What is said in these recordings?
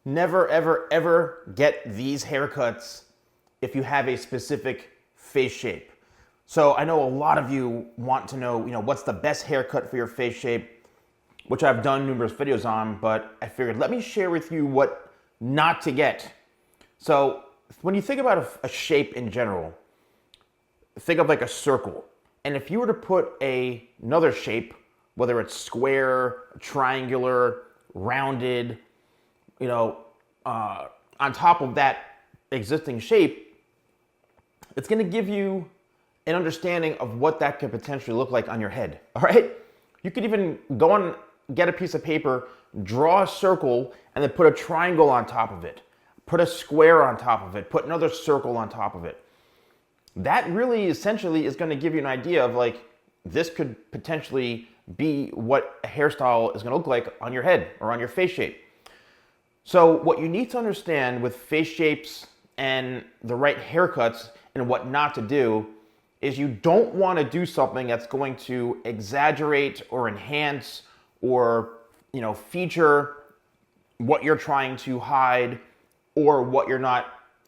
Never, ever, ever get these haircuts if you have a specific face shape. So I know a lot of you want to know, what's the best haircut for your face shape, which I've done numerous videos on, but I figured let me share with you what not to get. So when you think about a shape in general, think of like a circle. And if you were to put another shape, whether it's square, triangular, rounded, on top of that existing shape, it's going to give you an understanding of what that could potentially look like on your head. All right? You could even go on, get a piece of paper, draw a circle, and then put a triangle on top of it. Put a square on top of it. Put another circle on top of it. That really essentially is going to give you an idea of like, this could potentially be what a hairstyle is going to look like on your head or on your face shape. So what you need to understand with face shapes and the right haircuts and what not to do is you don't want to do something that's going to exaggerate or enhance or feature what you're trying to hide or what you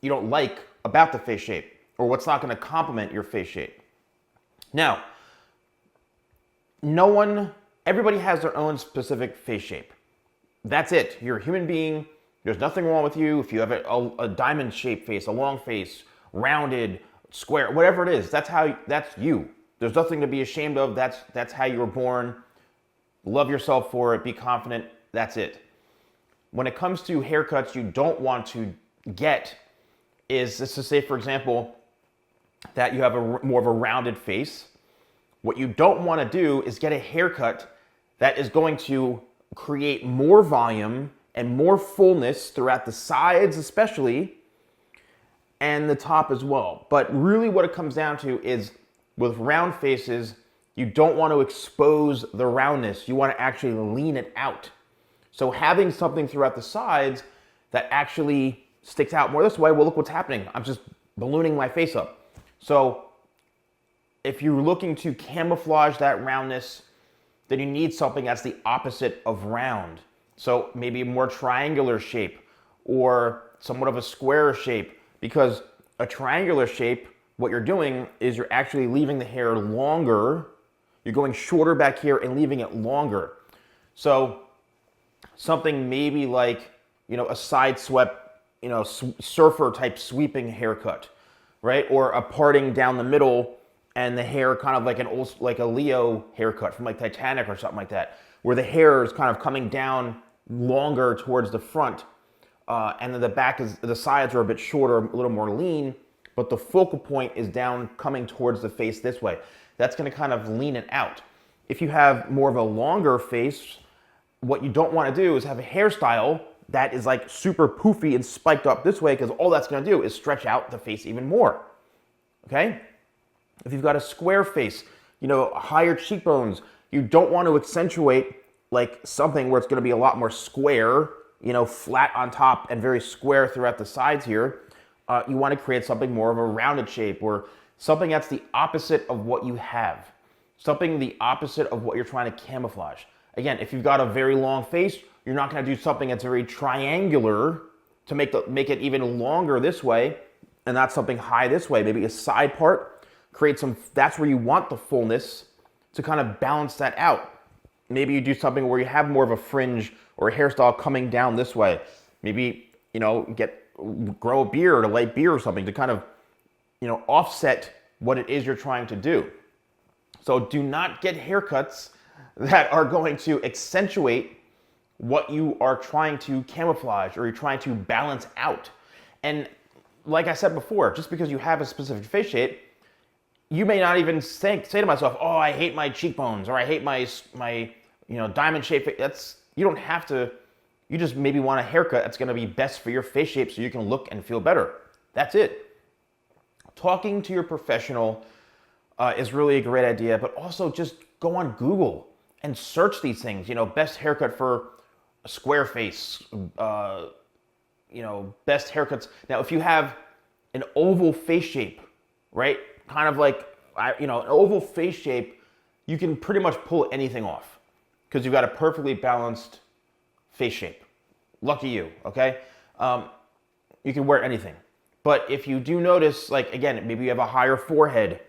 don't like about the face shape or what's not going to complement your face shape. Now, everybody has their own specific face shape. That's it. You're a human being. There's nothing wrong with you. If you have a diamond shaped face, a long face, rounded, square, whatever it is, that's you. There's nothing to be ashamed of. That's how you were born. Love yourself for it. Be confident. That's it. When it comes to haircuts you don't want to get is, let's just say, for example, that you have more of a rounded face. What you don't want to do is get a haircut that is going to create more volume and more fullness throughout the sides especially, and the top as well. But really what it comes down to is with round faces, you don't want to expose the roundness. You want to actually lean it out. So having something throughout the sides that actually sticks out more this way, well, look what's happening. I'm just ballooning my face up. So if you're looking to camouflage that roundness, then you need something that's the opposite of round. So maybe a more triangular shape or somewhat of a square shape, because a triangular shape, what you're doing is you're actually leaving the hair longer. You're going shorter back here and leaving it longer. So something maybe like, a side swept, surfer type sweeping haircut, right? Or a parting down the middle and the hair kind of like a Leo haircut from like Titanic or something like that, where the hair is kind of coming down longer towards the front, and then the sides are a bit shorter, a little more lean, but the focal point is down coming towards the face this way. That's going to kind of lean it out. If you have more of a longer face, what you don't want to do is have a hairstyle that is like super poofy and spiked up this way, because all that's going to do is stretch out the face even more. Okay? If you've got a square face, higher cheekbones, you don't want to accentuate like something where it's going to be a lot more square, flat on top and very square throughout the sides here. You want to create something more of a rounded shape or something that's the opposite of what you have. Something the opposite of what you're trying to camouflage. Again, if you've got a very long face, you're not going to do something that's very triangular to make it even longer this way and not something high this way. Maybe a side part. That's where you want the fullness to kind of balance that out. Maybe you do something where you have more of a fringe or a hairstyle coming down this way. Maybe, grow a beard, a light beard or something to kind of, offset what it is you're trying to do. So do not get haircuts that are going to accentuate what you are trying to camouflage or you're trying to balance out. And like I said before, just because you have a specific face shape, you may not even say to myself, oh, I hate my cheekbones, or I hate my diamond shape. You don't have to. You just maybe want a haircut that's going to be best for your face shape so you can look and feel better. That's it. Talking to your professional is really a great idea, but also just go on Google and search these things. Best haircut for a square face. Best haircuts. Now, if you have an oval face shape, right? Kind of like, an oval face shape, you can pretty much pull anything off because you've got a perfectly balanced face shape. lucky you, okay? You can wear anything. But if you do notice, like again, maybe you have a higher forehead,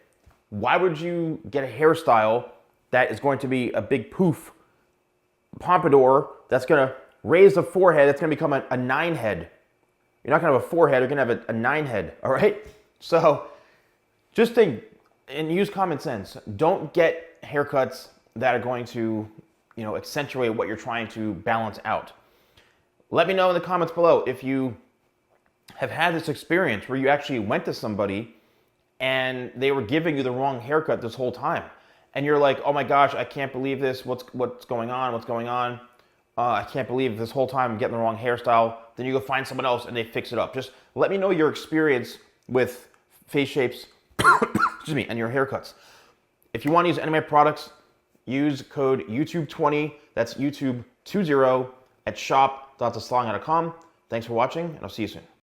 why would you get a hairstyle that is going to be a big poof pompadour that's going to raise the forehead, that's going to become a 9 head? You're not going to have a 4 head, you're going to have a 9 head, all right? So just think and use common sense. Don't get haircuts that are going to, accentuate what you're trying to balance out. Let me know in the comments below if you have had this experience where you actually went to somebody and they were giving you the wrong haircut this whole time. And you're like, oh my gosh, I can't believe this. What's going on? What's going on? I can't believe this whole time I'm getting the wrong hairstyle. Then you go find someone else and they fix it up. Just let me know your experience with face shapes excuse me, and your haircuts. If you want to use any of my products, use code YouTube20, that's YouTube20 at shop.thesalonguy.com. Thanks for watching, and I'll see you soon.